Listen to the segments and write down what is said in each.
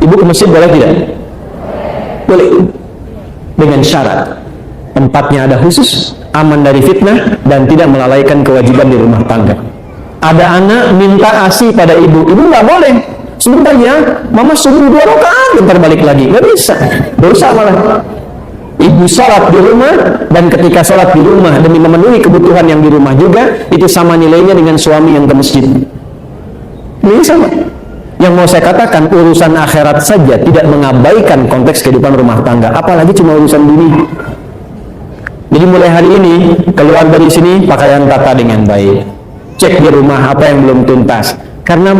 Ibu ke masjid boleh tidak? Boleh, dengan syarat tempatnya ada khusus, aman dari fitnah, dan tidak melalaikan kewajiban di rumah tangga. Ada anak minta ASI pada ibu nggak boleh. Sebentar ya, mama subuh 2 rakaat, bentar balik lagi. Nggak bisa, dosa malah. Ibu sholat di rumah, dan ketika sholat di rumah demi memenuhi kebutuhan yang di rumah juga, itu sama nilainya dengan suami yang ke masjid. Ini sama. Yang mau saya katakan, urusan akhirat saja tidak mengabaikan konteks kehidupan rumah tangga, apalagi cuma urusan dunia. Jadi mulai hari ini, keluar dari sini pakaian tata dengan baik, cek di rumah apa yang belum tuntas. Karena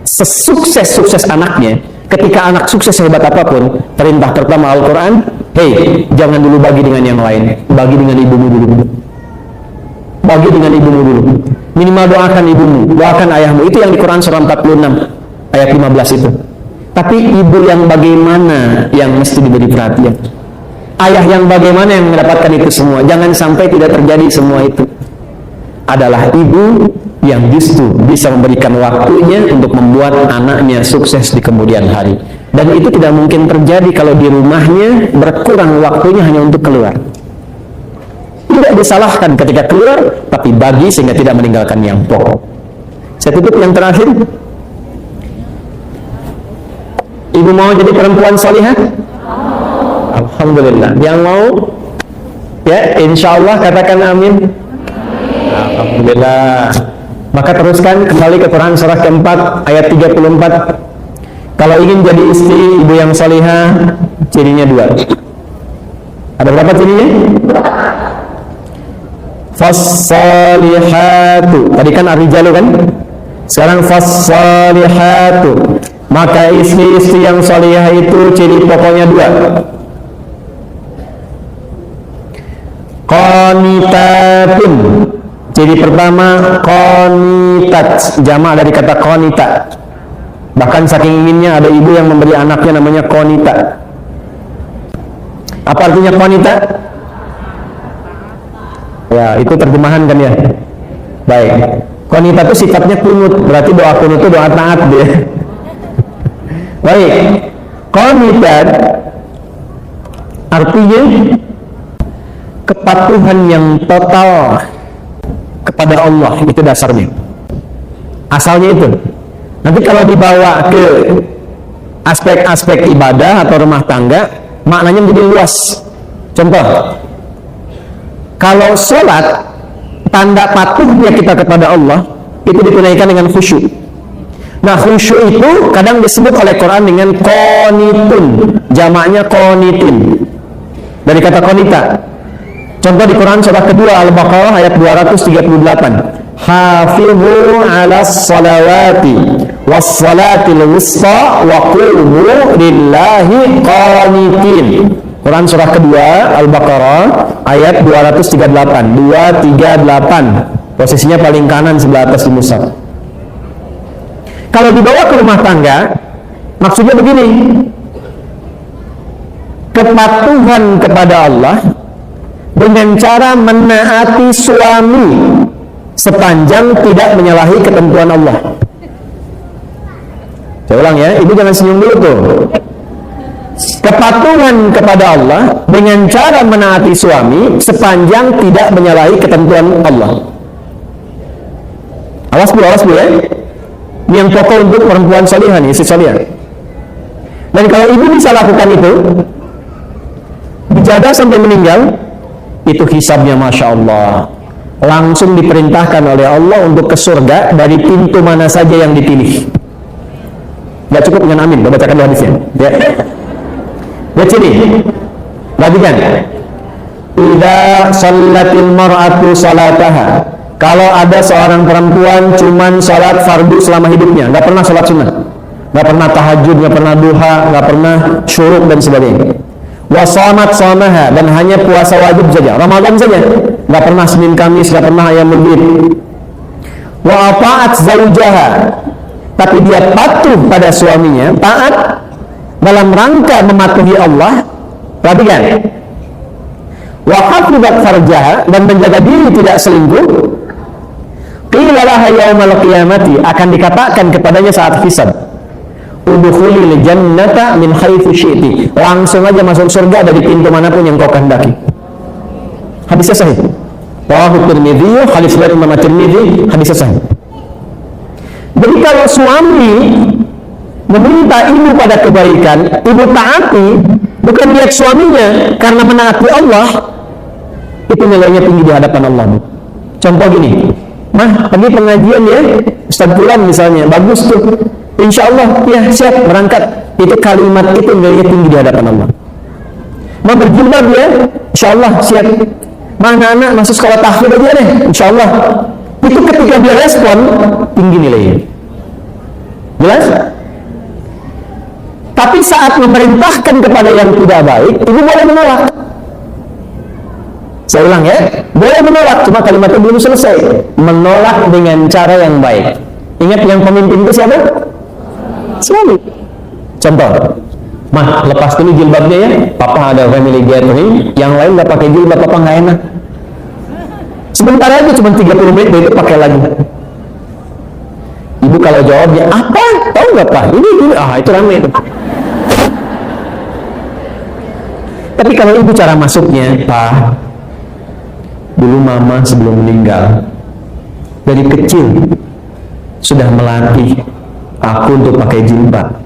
sesukses-sukses anaknya, ketika anak sukses hebat apapun, perintah pertama Al-Quran, hei, jangan dulu bagi dengan yang lain, bagi dengan ibumu dulu. Bagi dengan ibumu dulu. Minimal doakan ibumu, doakan ayahmu. Itu yang di Quran surah 46 ayat 15 itu. Tapi ibu yang bagaimana yang mesti diberi perhatian? Ayah yang bagaimana yang mendapatkan itu semua? Jangan sampai tidak terjadi semua itu. Adalah ibu yang justru bisa memberikan waktunya untuk membuat anaknya sukses di kemudian hari. Dan itu tidak mungkin terjadi kalau di rumahnya berkurang waktunya hanya untuk keluar. Tidak disalahkan ketika keluar, tapi bagi sehingga tidak meninggalkan yang pokok. Saya tutup yang terakhir. Ibu mau jadi perempuan salihah? Alhamdulillah. Yang mau? Ya, insya Allah katakan amin. Alhamdulillah. Maka teruskan kembali ke Quran surah keempat ayat 34. Kalau ingin jadi istri ibu yang salihah, cirinya 2. Ada berapa cirinya? Fas-salihatu. Tadi kan ar-rijalu kan? Sekarang fas-salihatu. Maka istri-istri yang salihah itu ciri pokoknya 2. Qanitatun. Ciri pertama qanitat, jamak dari kata qanita. Bahkan saking inginnya ada ibu yang memberi anaknya namanya qanita. Apa artinya qanita? Ya, itu terjemahan kan ya. Baik. Qanita itu sifatnya kunut, berarti doa kunut itu doa taat dia. Baik. Qanitat artinya kepatuhan yang total kepada Allah, itu dasarnya. Asalnya itu. Nanti kalau dibawa ke aspek-aspek ibadah atau rumah tangga, maknanya menjadi luas. Contoh, kalau sholat, tanda patuhnya kita kepada Allah itu ditunaikan dengan khusyuk. Nah, khusyuk itu kadang disebut oleh Quran dengan qanitun, jamaknya qanitin, dari kata qanita. Contoh di Quran surah kedua Al-Baqarah ayat 238. Hafizu 'alas salawati was salatil wusta wa qumu lillahi qanitin. Quran surah kedua Al-Baqarah ayat 238. 238. Posisinya paling kanan sebelah atas di mushaf. Kalau dibawa ke rumah tangga, maksudnya begini. Kepatuhan kepada Allah dengan cara menaati suami sepanjang tidak menyalahi ketentuan Allah. Saya ulang ya, ibu jangan senyum dulu tuh. Kepatuhan kepada Allah dengan cara menaati suami sepanjang tidak menyalahi ketentuan Allah. Awas bu ya. Ini yang pokok untuk perempuan salihah nih, istri salihah. Dan kalau ibu bisa lakukan itu, dijaga sampai meninggal, itu hisabnya Masya Allah, langsung diperintahkan oleh Allah untuk ke surga dari pintu mana saja yang dipilih. Gak cukup dengan amin, bacakan hadisnya ya. Lihat sini, perhatikan. Idza shallatil mar'atu salataha. Kalau ada seorang perempuan cuman salat fardu selama hidupnya, gak pernah salat sunnah, gak pernah tahajud, gak pernah duha, gak pernah syuruk dan sebagainya. Wasamat samaha, dan hanya puasa wajib saja, Ramadan saja, nggak pernah Senin Kamis, nggak pernah ayam bid. Wa ata'at zaujaha, tapi dia patuh pada suaminya, taat dalam rangka mematuhi Allah. Perhatikan. Wa hafizat farjaha, dan menjaga diri tidak selingkuh. Qila laha yaumal qiyamati, akan dikatakan kepadanya saat hisab, udkhulil jannata min haitsu syi'ti. Langsung aja masuk surga dari pintu manapun yang kau kehendaki. Hadisnya sahih. Rawahu Tirmidzi, hadis riwayat Imam Tirmidzi, hadisnya sahih. Jadi kalau suami meminta ibu pada kebaikan, ibu taati, bukan lihat suaminya karena menaati Allah, itu nilainya tinggi di hadapan Allah. Contoh gini, mah pergi pengajian ya, Ustaz Fulan misalnya, bagus tuh, insya Allah ya siap berangkat. Itu kalimat itu nilainya tinggi di hadapan Allah. Mau berjilbab ya, insya Allah siap. Mana anak masuk sekolah tahfidz aja deh, insya Allah. Itu ketika dia respon, tinggi nilainya. Jelas? Tapi saat memerintahkan kepada yang tidak baik, ibu boleh menolak. Saya ulang ya, boleh menolak, cuma kalimatnya belum selesai. Menolak dengan cara yang baik. Ingat yang pemimpin itu siapa? Suami. Contoh, mah lepas dulu jilbabnya ya, papa ada family gathering, yang lain nggak pakai jilbab, papa nggak enak. Sebentar aja, cuma 30 menit itu pakai lagi. Ibu kalau jawabnya apa? Tahu nggak pak? Ini itu ramai itu. Tapi kalau ibu cara masuknya, pak, dulu mama sebelum meninggal dari kecil sudah melatih aku untuk pakai jilbab.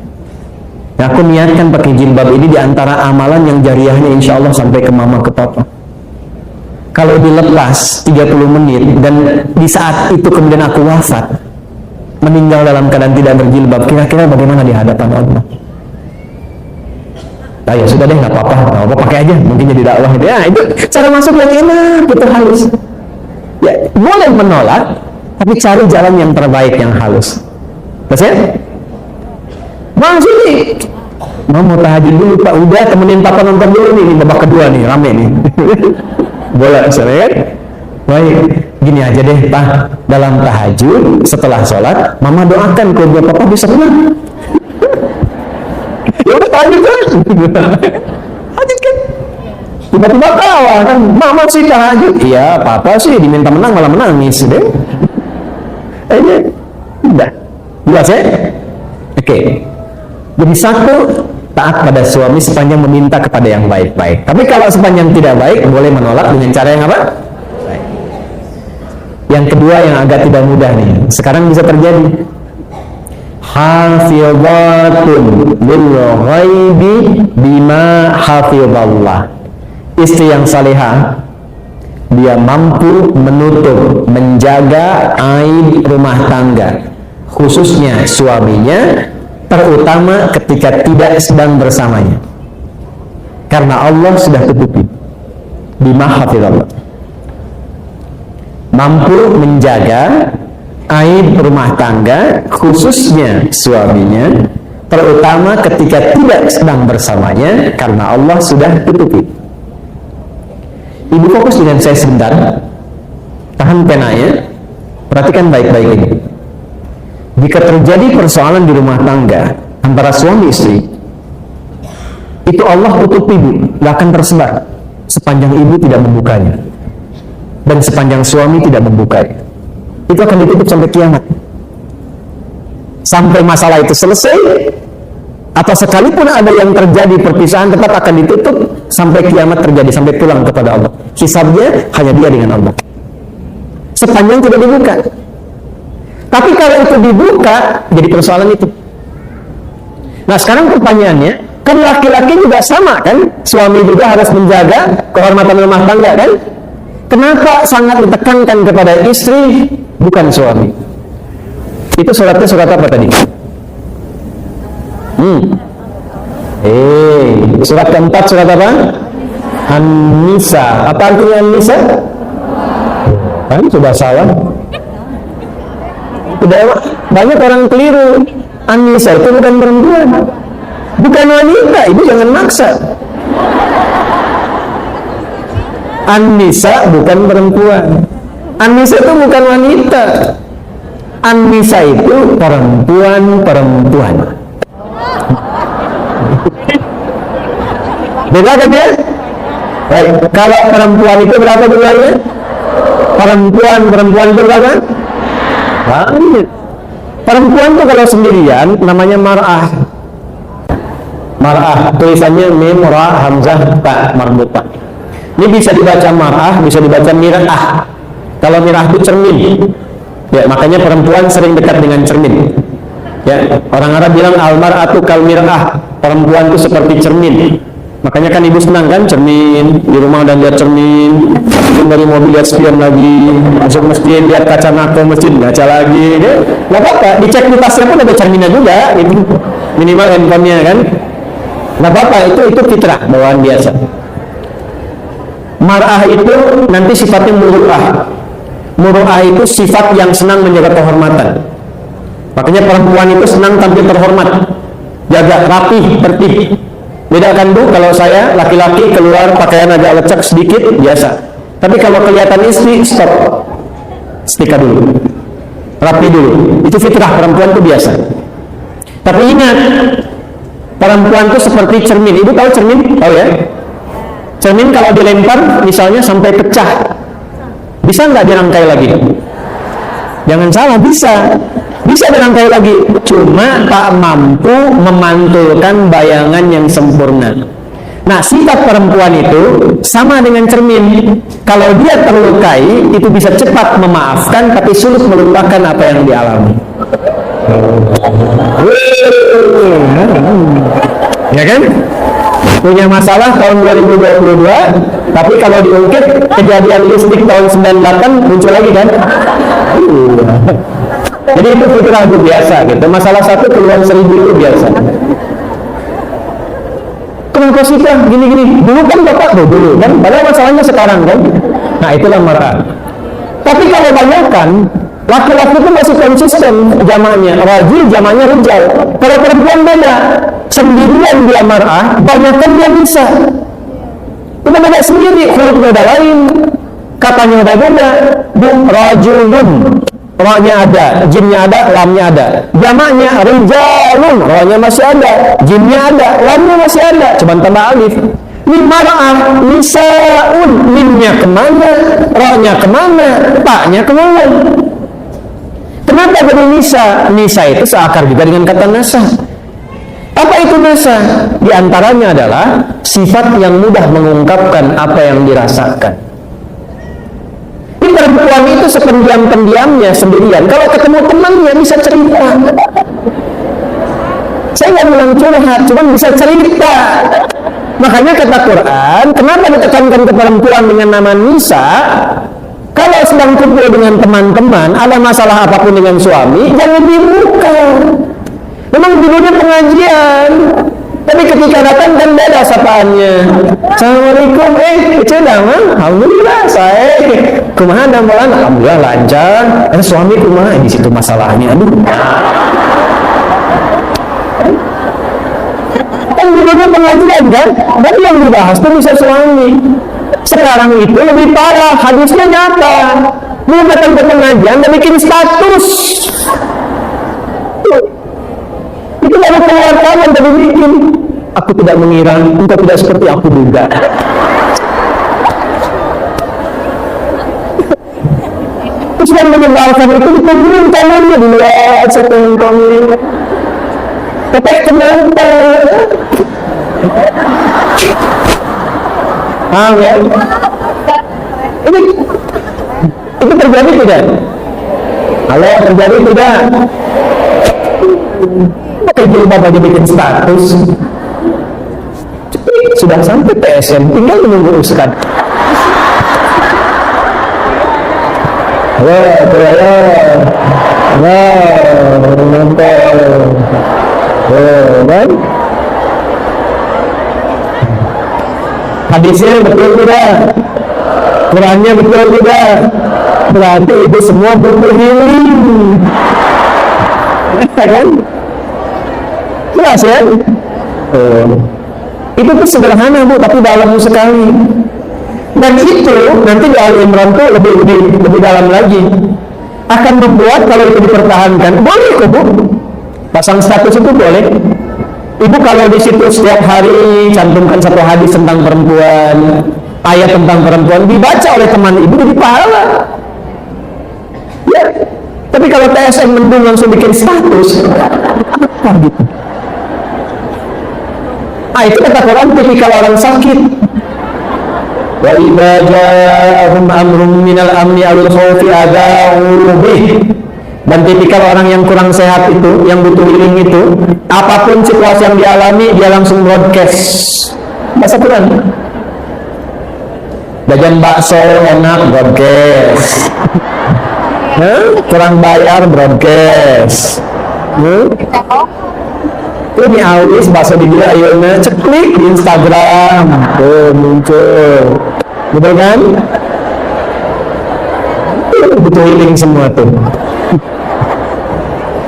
Nah, aku niatkan pakai jilbab ini diantara amalan yang jariahnya insya Allah sampai ke mama ke papa. Kalau dilepas 30 menit dan di saat itu kemudian aku wafat, meninggal dalam keadaan tidak berjilbab, kira-kira bagaimana di hadapan Allah? Nah, ya sudah deh, nggak apa-apa, pakai aja, mungkin jadi dakwah. Ya itu cara masuk yang enak, itu halus. Ya boleh menolak, tapi cari jalan yang terbaik, yang halus. Terus ya? Bang sini, mau tahajud dulu pak, udah temenin papa nonton dulu nih, babak kedua nih, rame nih. Boleh misalnya kan? Baik, gini aja deh pak, dalam tahajud setelah sholat, mama doakan kalau biar papa bisa menang. Ya udah tahajud kan? Tahajud kan? Tiba-tiba kalah kan, mama sih tahajud, iya papa sih diminta menang malah menangis deh. Ini udah jelas ya? Oke. Jadi satu, taat pada suami sepanjang meminta kepada yang baik-baik. Tapi kalau sepanjang tidak baik, boleh menolak dengan cara yang apa? Baik. Yang kedua yang agak tidak mudah nih, sekarang bisa terjadi. Hafizatun lil ghaibi bima hafizallah. Istri yang salihah, dia mampu menutup, menjaga aib rumah tangga, khususnya suaminya, terutama ketika tidak sedang bersamanya, karena Allah sudah tutupi. Bima hafizallah, mampu menjaga aib rumah tangga, khususnya suaminya, terutama ketika tidak sedang bersamanya, karena Allah sudah tutupi. Ibu fokus dengan saya sebentar, tahan penanya, perhatikan baik-baik ini. Jika terjadi persoalan di rumah tangga antara suami istri, itu Allah tutupi, gak akan tersebar sepanjang ibu tidak membukanya dan sepanjang suami tidak membukanya. Itu akan ditutup sampai kiamat, sampai masalah itu selesai, atau sekalipun ada yang terjadi perpisahan, tetap akan ditutup sampai kiamat terjadi, sampai pulang kepada Allah. Hisabnya hanya dia dengan Allah sepanjang tidak dibuka. Tapi kalau itu dibuka, jadi persoalan itu. Nah sekarang pertanyaannya, kan laki-laki juga sama kan? Suami juga harus menjaga kehormatan rumah tangga kan? Kenapa sangat ditekankan kepada istri, bukan suami? Itu suratnya surat apa tadi? Surat keempat, surat apa? An-Nisa. Apa artinya An-Nisa? Kan sudah salah. Banyak orang keliru. An-Nisa itu bukan perempuan, bukan wanita. Ibu jangan maksa. An-Nisa bukan perempuan. An-Nisa itu bukan wanita. An-Nisa itu perempuan-perempuan. Beda kan ya? Baik. Kalau perempuan itu berapa jumlahnya? Perempuan itu berapa? Banyak. Perempuan tuh kalau sendirian namanya mar'ah. Mar'ah, tulisannya mim, ra, hamzah, ta, marbutah. Ini bisa dibaca mar'ah, bisa dibaca mir'ah. Kalau mir'ah itu cermin. Ya, makanya perempuan sering dekat dengan cermin. Ya, orang Arab bilang al-mar'atu kal mir'ah. Perempuan itu seperti cermin. Makanya kan ibu senang kan cermin, di rumah udah lihat cermin, dari mobil lihat spion lagi, masuk masjid lihat kaca nako masjid baca lagi, ya nggak apa-apa, dicek di tasnya pun ada cerminnya juga, itu minimal handphonenya kan, nggak apa-apa, itu fitrah bawaan biasa. Mar'ah itu nanti sifatnya muru'ah. Muru'ah itu sifat yang senang menjaga kehormatan. Makanya perempuan itu senang tampil terhormat, jaga rapi, tertib. Bedakan Bu, kalau saya laki-laki keluar pakaian agak lecek sedikit biasa. Tapi kalau kelihatan istri, stop, setika dulu, rapi dulu. Itu fitrah perempuan itu biasa. Tapi ingat, perempuan itu seperti cermin. Ibu tahu cermin? Tahu ya? Cermin kalau dilempar, misalnya sampai pecah, bisa nggak dirangkai lagi? Jangan salah, bisa dirangkai lagi, cuma tak mampu memantulkan bayangan yang sempurna. Nah, sifat perempuan itu sama dengan cermin. Kalau dia terlukai, itu bisa cepat memaafkan, tapi sulit melupakan apa yang dialami. Ya kan? Punya masalah tahun 2022, tapi kalau diungkit kejadian listrik tahun 98 muncul lagi kan? Jadi itu fitrah itu biasa gitu. Masalah satu keluar 1000 itu biasa. Kenapa sih kan gini-gini? Dulu kan bapak dulu kan, padahal masalahnya sekarang kan. Nah itulah mar'ah. Tapi kalau banyak kan, laki-laki itu masih konsisten jamaknya, rajul jamaknya rijal. Kalau perempuan beda, sendirian dia mar'ah, banyak kan dia bisa. Kita beda sendiri, hurufnya ada lain, katanya ada beda. Rajulun, ra-nya ada, jinnya ada, lamnya ada. Jamaknya rijalun, ra-nya masih ada, jinnya ada, lamnya masih ada, cuma tambah alif. Ini mar'ah, nisaun, minnya kemana, ra-nya kemana, ta-nya kemana? Kenapa jadi nisa? Nisa itu seakar juga dengan kata nasa. Apa itu nasa? Di antaranya adalah sifat yang mudah mengungkapkan apa yang dirasakan. Perempuan itu sependiam-pendiamnya sendirian. Kalau ketemu temannya bisa cerita. Saya nggak bilang curhat, cuma bisa cerita. Makanya kata Quran, kenapa ditekankan ke perempuan dengan nama Nisa? Kalau sedang kumpul dengan teman-teman, ada masalah apapun dengan suami, jangan dibuka. Memang dulunya pengajian, tapi ketika datang kan beda sapaannya. Assalamualaikum, kecil-dangan, alhamdulillah saya. Kumaha dambalan, alhamdulillah lancar. Suami kumaha, di situ masalahnya. Aduh. Kan dulunya pengajian kan, dan yang dibahas itu bisa suami. Sekarang itu lebih parah, hadisnya nyata. Mau datang ke pengajian dan bikin status. Itu baru keluar kawan tapi bikin. Aku tidak mengira, engkau tidak seperti aku duga. Terus yang menyebalkan itu dikumpulin tangannya di luar setengkongnya. Tapi kenapa? Ya. Itu terjadi tidak? Kalau terjadi tidak? Pakai jilbab aja bikin status. Sudah sampai PSN, tinggal menunggu Ustaz. Kan? Hadisnya betul tidak? Qurannya betul tidak? Berarti itu semua berhealing. Kan? Jelas ya? Itu tuh sederhana Bu, tapi dalam sekali. Dan itu nanti di Al-Imran tuh lebih dalam lagi. Akan membuat kalau itu dipertahankan, boleh kok Bu. Pasang status itu boleh. Ibu kalau di situ setiap hari cantumkan satu hadis tentang perempuan, ayat tentang perempuan dibaca oleh teman ibu, jadi pahala. Ya, Tapi kalau TSM mendung langsung bikin status, apa gitu? Itu kata Quran tipikal orang sakit. Wa idza ja'ahum amrun minal amni awil khawfi ada'u bih. Dan tipikal orang yang kurang sehat itu, yang butuh healing itu, apapun situasi yang dialami, dia langsung broadcast. Bahasa Quran. Jajan bakso enak, broadcast. Kurang bayar, broadcast. Ini awis bakso digila ayeuna ceklik di Instagram. Tuh muncul. Betul kan? Butuh healing semua tuh.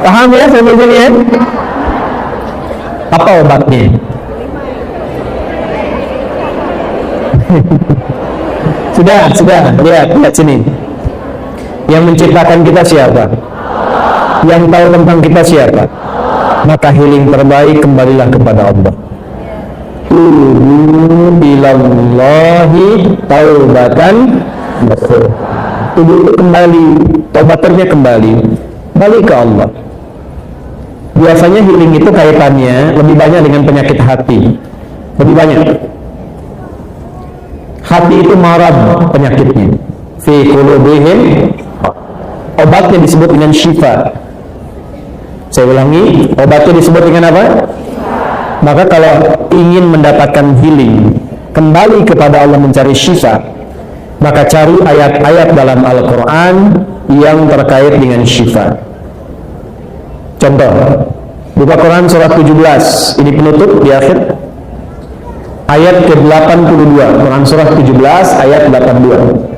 Paham ya family ya? Apa obatnya? Sudah, lihat sini. Yang menciptakan kita siapa? Yang tahu tentang kita siapa? Maka healing terbaik kembalilah kepada Allah. Bilallahi taubatan nasuh. Tubuh itu kembali, taubatannya kembali, balik ke Allah. Biasanya healing itu kaitannya lebih banyak dengan penyakit hati. Lebih banyak. Hati itu marad penyakitnya. Fi qulubihim, obatnya disebut dengan syifa. Saya ulangi, obatnya disebut dengan apa? Maka kalau ingin mendapatkan healing, kembali kepada Allah mencari syifa, maka cari ayat-ayat dalam Al-Quran yang terkait dengan syifa. Contoh, buka Quran surat 17, ini penutup di akhir, ayat ke-82, Quran surat 17 ayat 82.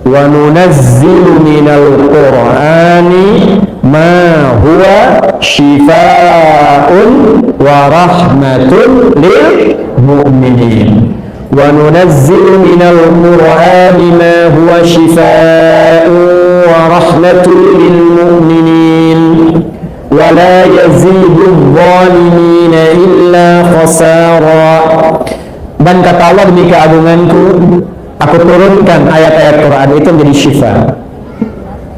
Wa nunazzilu minal Qur'ani ma huwa shifaa'un wa rahmatun lil mu'minin. Wa nunazzilu minal Qur'ani ma huwa shifaa'un wa rahmatun lil mu'minin. Wa la yazidu adh-dhalimina illa khasara. Dan kata Allah demi keagunganku, aku turunkan ayat-ayat Quran itu menjadi syifa.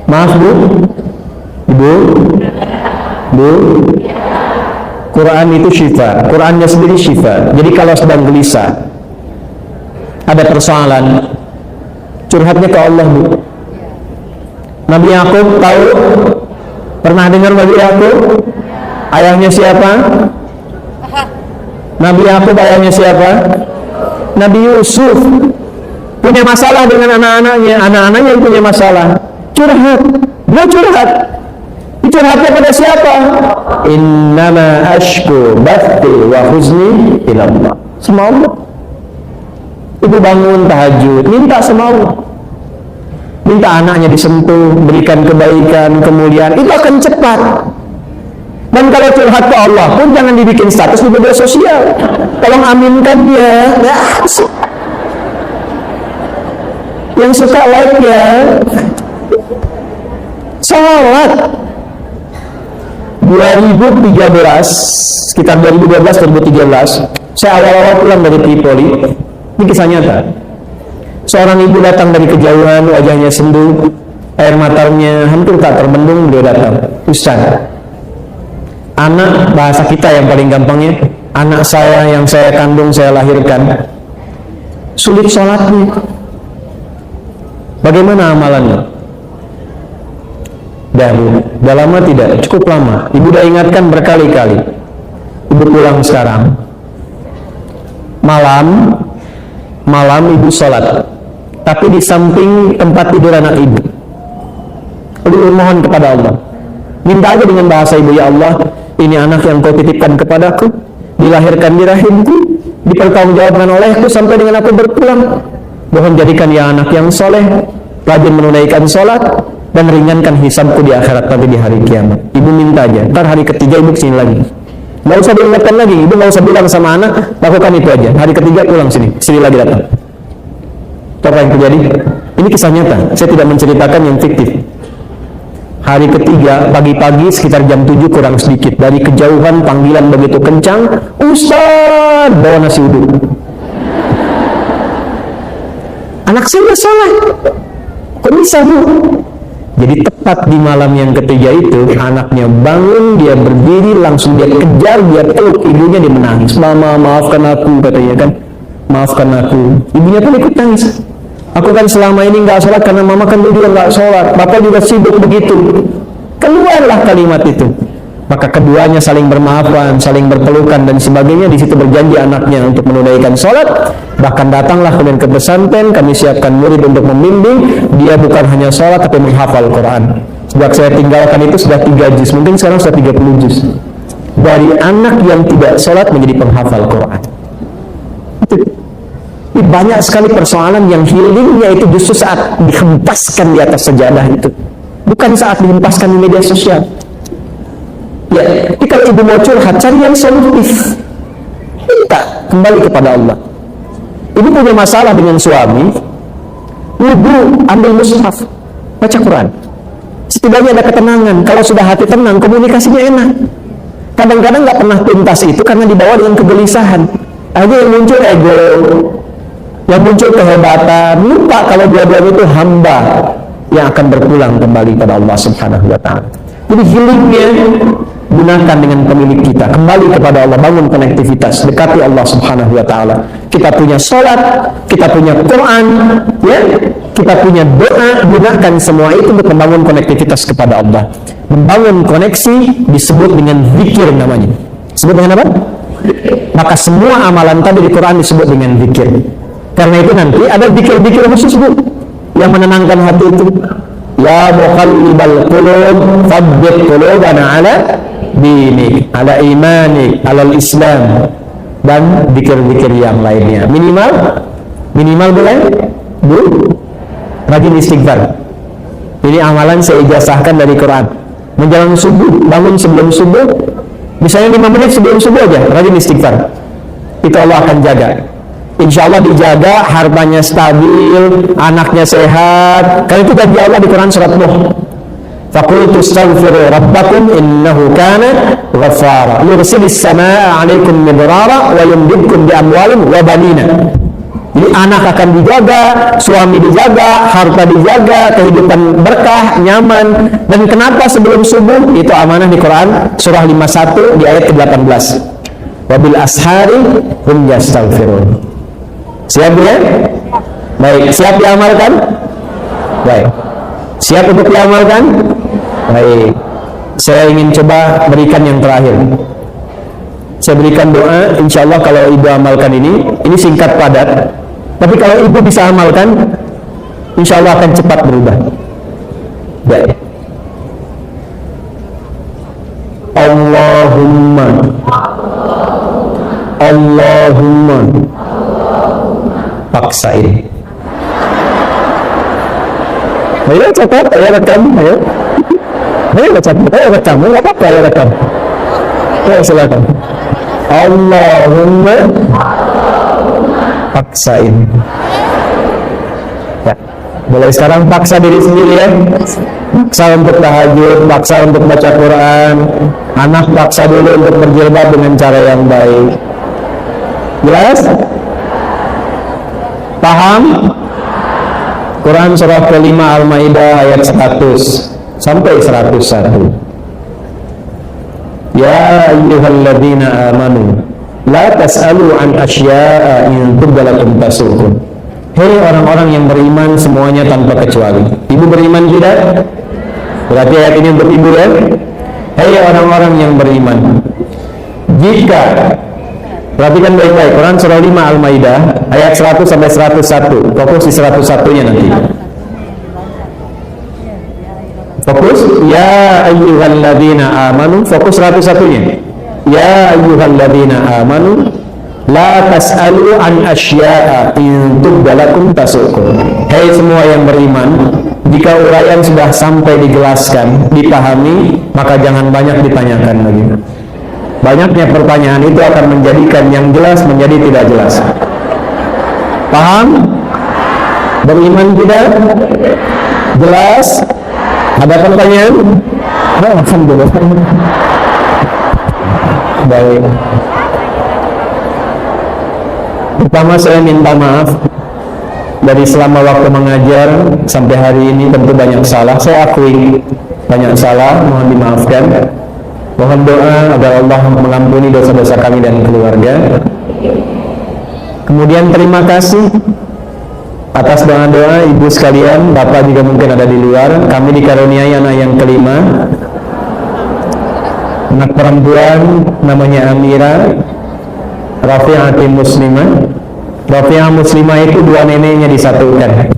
Maaf Bu, Quran itu syifa. Qurannya sendiri syifa. Jadi kalau sedang gelisah, ada persoalan, curhatnya ke Allah Bu. Nabi Yakub tahu? Pernah dengar Nabi Yakub? Ayahnya siapa? Nabi Yakub ayahnya siapa? Nabi Yusuf. Punya masalah dengan anak-anaknya yang punya masalah, curhat, dia curhat. Curhatnya pada siapa? Innama ashku bathi wa huzni ila Allah. Sama Allah. Ibu bangun tahajud, minta sama Allah, minta anaknya disentuh, berikan kebaikan, kemuliaan, itu akan cepat. Dan kalau curhat ke Allah pun jangan dibikin status di media sosial. Tolong aminkan dia. Yang suka like ya, salat 2013, sekitar 2012-2013, saya awal-awal pulang dari Tripoli. Ini kisah nyata. Seorang ibu datang dari kejauhan, wajahnya sendu, air matanya hampir tak terbendung. Beliau datang, Ustaz, anak, bahasa kita yang paling gampangnya, anak saya yang saya kandung, saya lahirkan, sulit sholatnya. Bagaimana amalannya? Dah lama tidak, cukup lama. Ibu dah ingatkan berkali-kali. Ibu pulang sekarang. Malam ibu sholat, tapi di samping tempat tidur anak ibu. Ibu mohon kepada Allah, minta aja dengan bahasa ibu, ya Allah, ini anak yang kau titipkan kepadaku, dilahirkan di rahimku, dipertanggungjawabkan olehku sampai dengan aku berpulang. Mohon jadikan ya anak yang soleh, rajin menunaikan sholat, dan ringankan hisabku di akhirat nanti di hari kiamat. Ibu minta aja, ntar hari ketiga ibu kesini lagi, nggak usah diingatkan lagi, ibu nggak usah bilang sama anak, lakukan itu aja. Hari ketiga pulang sini lagi datang. Apa yang terjadi? Ini kisah nyata, saya tidak menceritakan yang fiktif. Hari ketiga, pagi-pagi sekitar jam 7 kurang sedikit, dari kejauhan panggilan begitu kencang, Ustaz, bawa nasi uduk. Anak saya udah sholat, kok bisa Bu? Jadi tepat di malam yang ketiga itu, anaknya bangun, dia berdiri, langsung dia kejar, dia peluk ibunya, dia menangis. Mama, maafkan aku, katanya kan. Maafkan aku. Ibunya pun ikut nangis. Aku kan selama ini nggak sholat karena mama kan juga nggak sholat. Bapak juga sibuk begitu. Keluarlah kalimat itu. Maka keduanya saling bermaafan, saling berpelukan dan sebagainya. Di situ berjanji anaknya untuk menunaikan sholat. Bahkan datanglah kemudian ke pesantren, kami siapkan murid untuk membimbing. Dia bukan hanya sholat tapi menghafal Quran. Sejak saya tinggalkan itu sudah 3 juz, mungkin sekarang sudah 30 juz. Dari anak yang tidak sholat menjadi penghafal Quran. Itu. Banyak sekali persoalan yang healingnya itu justru saat dihempaskan di atas sejadah itu, bukan saat dihempaskan di media sosial. Ya, jadi kalau ibu mau curhat, cari yang solutif, minta kembali kepada Allah. Ibu punya masalah dengan suami, ibu ambil mushaf, baca Quran. Setidaknya ada ketenangan. Kalau sudah hati tenang, komunikasinya enak. Kadang-kadang nggak pernah tuntas itu karena dibawa dengan kegelisahan. Akhirnya yang muncul ego, yang muncul kehebatan, lupa kalau dua-duanya itu hamba yang akan berpulang kembali pada Allah Subhanahu wa Ta'ala. Jadi healingnya gunakan dengan pemilik kita, kembali kepada Allah, bangun konektivitas, dekati Allah Subhanahu wa Ta'ala. Kita punya sholat, kita punya Quran, ya, kita punya doa, gunakan semua itu untuk membangun konektivitas kepada Allah. Membangun koneksi disebut dengan zikir namanya. Disebut dengan apa? Maka semua amalan tadi di Quran disebut dengan zikir. Karena itu nanti ada zikir-zikir khusus Bu yang menenangkan hati itu. Ya muqallibal qulub, tsabbit qulubana ala dinik, ala imanik, ala islam, dan zikir-zikir yang lainnya. Minimal boleh Bu, rajin istighfar. Ini amalan saya ijazahkan dari Quran. Menjelang subuh, bangun sebelum subuh, misalnya 5 menit sebelum subuh aja, rajin istighfar. Itu Allah akan jaga. Insya Allah dijaga, hartanya stabil, anaknya sehat. Karena itu janji Allah di Quran surat Nuh. Faqultu astaghfiru rabbakum innahu kana ghaffara yursilis samaa'a 'alaikum midrara wa yumdidkum bi amwalin wa banina. Jadi anak akan dijaga, suami dijaga, harta dijaga, kehidupan berkah, nyaman. Dan kenapa sebelum subuh? Itu amanah di Quran surah 51 di ayat ke-18. Wabil ashari hum yastaghfirun. Siap ya? Baik, siap diamalkan? Baik. Siap untuk diamalkan? Baik. Saya ingin coba berikan yang terakhir. Saya berikan doa, insya Allah kalau ibu amalkan ini singkat padat. Tapi kalau ibu bisa amalkan, insya Allah akan cepat berubah. Baik. Allahumma paksain. Ayo catat, ayo rekam, ayo. Ayo catat, ayo rekam, nggak apa-apa, ayo rekam. Ayo silakan. Allahumma paksain. Ya, mulai sekarang paksa diri sendiri ya. Paksa untuk tahajud, paksa untuk baca Quran. Anak paksa dulu untuk berjilbab dengan cara yang baik. Jelas? Paham? Quran surah ke-5 Al-Maidah ayat 100 sampai 101. Ya ayyuhalladzina amanu la tas'alu an asya'a in tubdalakum tasukum. Hei orang-orang yang beriman semuanya tanpa kecuali. Ibu beriman tidak? Berarti ayat ini untuk ibu ya. Hei orang-orang yang beriman, jika, perhatikan baik-baik, Quran surah 5 Al-Maidah ayat 100 sampai 101. Fokus di 101-nya nanti. Fokus ya ayyuhalladzina amanu, fokus 101-nya. Ya ayyuhalladzina amanu la tas'alu an asya'a in tubdalakum tasukum. Hei semua yang beriman, jika uraian sudah sampai dijelaskan, dipahami, maka jangan banyak ditanyakan lagi. Banyaknya pertanyaan itu akan menjadikan yang jelas menjadi tidak jelas. Paham? Beriman tidak? Jelas? Ada pertanyaan? Alhamdulillah. Baik. Pertama saya minta maaf dari selama waktu mengajar sampai hari ini tentu banyak salah. Saya akui banyak salah, mohon dimaafkan. Mohon doa agar Allah mengampuni dosa-dosa kami dan keluarga. Kemudian terima kasih atas doa-doa ibu sekalian, bapak juga mungkin ada di luar. Kami dikaruniai anak yang kelima, anak perempuan namanya Amira Rafi'ati Muslimah. Rafi'ah Muslimah itu dua neneknya disatukan,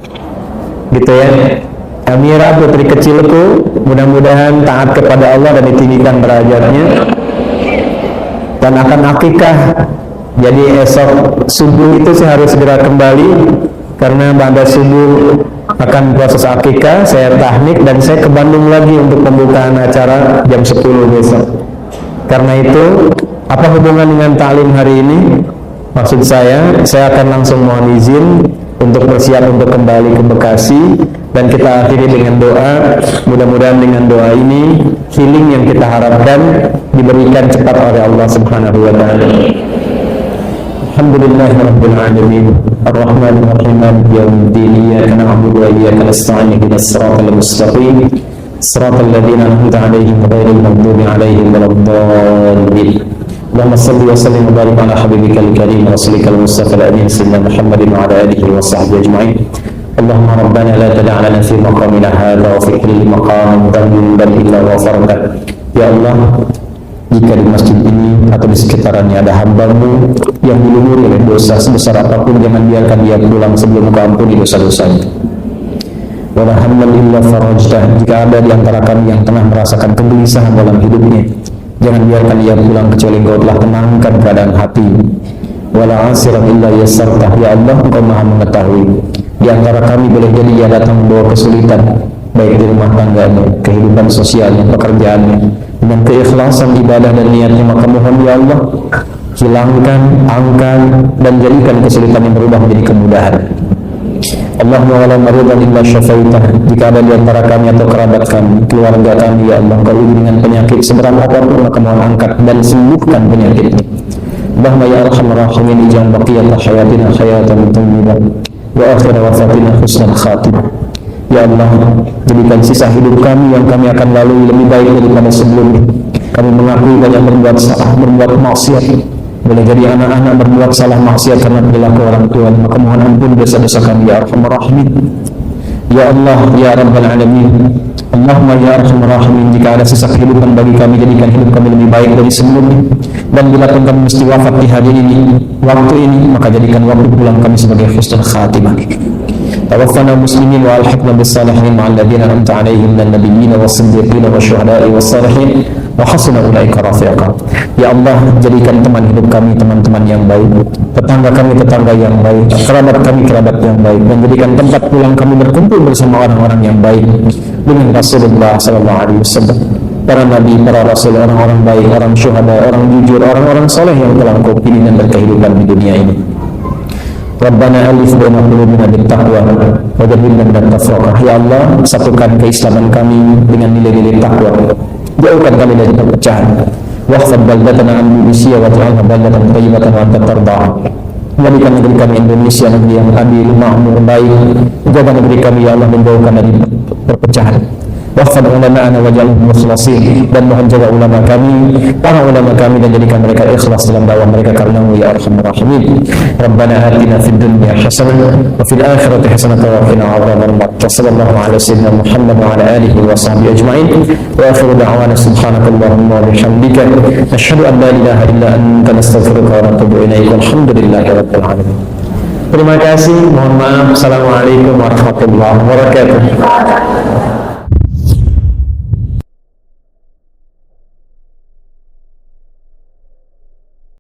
gitu ya. Amira putri kecilku, mudah-mudahan taat kepada Allah dan ditinggikan derajatnya dan akan akikah. Jadi esok subuh itu saya harus segera kembali karena pada subuh akan proses akikah, saya tahnik dan saya ke Bandung lagi untuk pembukaan acara jam 10 besok. Karena itu, apa hubungan dengan taklim hari ini? Maksud saya akan langsung mohon izin untuk bersiap untuk kembali ke Bekasi dan kita akhiri dengan doa. Mudah-mudahan dengan doa ini healing yang kita harapkan diberikan cepat oleh Allah Subhanahu wa taala. Alhamdulillahirabbil alamin. Arrahmanir rahim. Maliki yaumiddin. Iyyaka na'budu wa iyyaka nasta'in. Ihdinas siratal mustaqim. Siratal ladzina an'amta 'alaihim ghairil maghdubi 'alaihim waladdallin. Allahumma shalli wa sallim wa barik ala habibikal karim rasulikal mustafa al-amin sayyidina Muhammadin wa ala alihi wa sahbihi ajma'in. Allahumma rabbana la tada' lana fi maqamina hadha wa fi kulli maqamin dhanban illa ghafarta. Ya Allah, jika di masjid ini atau di sekitarnya ada hamba-Mu yang dilumuri oleh dosa sebesar apapun, jangan biarkan dia pulang sebelum Kau ampuni dosa-dosanya. Wala hamman illa farajtah. Jika ada di antara kami yang tengah merasakan kegelisahan dalam hidupnya, jangan biarkan dia pulang kecuali Engkau telah tenangkan keadaan hati. Wala asiran illa yassartah. Ya Allah, Engkau Maha mengetahui. Di antara kami boleh jadi dia datang membawa kesulitan, baik di rumah tangganya, kehidupan sosialnya, pekerjaannya. Dengan keikhlasan ibadah dan niatnya, maka mohon ya Allah, hilangkan, angkat, dan jadikan kesulitan yang berubah menjadi kemudahan. Allahumma wala maridan illa syafaitah. Jika ada di antara kami atau kerabat kami, keluarga kami, ya Allah, Engkau uji dengan penyakit seberat apapun, maka mohon angkat dan sembuhkan penyakitnya. Allahumma ya arhamar rahimin, ij'al baqiyata hayatina hayatan thayyibah wa akhir wafatina husnal khatimah. Ya Allah, jadikan sisa hidup kami yang kami akan lalui lebih baik daripada sebelumnya. Kami mengakui banyak berbuat salah, berbuat maksiat. Boleh jadi anak-anak berbuat salah maksiat karena perilaku orang tua, maka mohon ampun dosa-dosa kami ya arhamar rahimin. Ya Allah, ya rabbal alamin. Allahumma ya arhamar rahimin, jika ada sisa kehidupan bagi kami, jadikan hidup kami lebih baik dari sebelumnya. Dan bila pun kami mesti wafat di hari ini, waktu ini, maka jadikan waktu pulang kami sebagai husnul khatimah. Tawaffana muslimin wa alhiqna bis salihin ma'al ladzina an'amta 'alaihim minan nabiyyin was-siddiqin wasyuhada'i was-salihin wa hasuna ulaika rafiqa. Ya Allah, jadikan teman hidup kami teman-teman yang baik, tetangga kami tetangga yang baik, kerabat kami kerabat yang baik, dan jadikan tempat pulang kami berkumpul bersama orang-orang yang baik dengan Rasulullah sallallahu alaihi wasallam, para nabi, para rasul, orang-orang baik, orang syuhada, orang jujur, orang-orang soleh yang telah Engkau pilih dan berkehidupan di dunia ini. Rabbana alif baina qulubina bittaqwa wa jannibna minat tafraqah. Ya Allah, satukan keislaman kami dengan nilai-nilai takwa, jauhkan kami dari perpecahan. Wahfad baldatana an Indonesia wa ja'alna baldatan thayyibatan wa anta tardah. Jadikan negeri kami Indonesia negeri yang adil, makmur, baik. Jaga negeri kami ya Allah, menjauhkan dari perpecahan. Wahfad ulama'ana wa ja'alhum mukhlasin. Dan mohon jaga ulama kami, para ulama kami, dan jadikan mereka ikhlas dalam dakwah mereka karenamu ya arhamar rahimin. Rabbana atina fid dunya hasanah wa fil akhirati hasanah wa qina adzabannar. Sallallahu ala sayyidina Muhammad wa ala alihi wa sahbihi ajma'in. Wa akhiru da'wana subhanakallahumma wa bihamdika asyhadu an la ilaha illa anta nastaghfiruka wa natubu ilaik. Walhamdulillahi rabbil alamin. Terima kasih, mohon maaf. Assalamualaikum warahmatullahi wabarakatuh.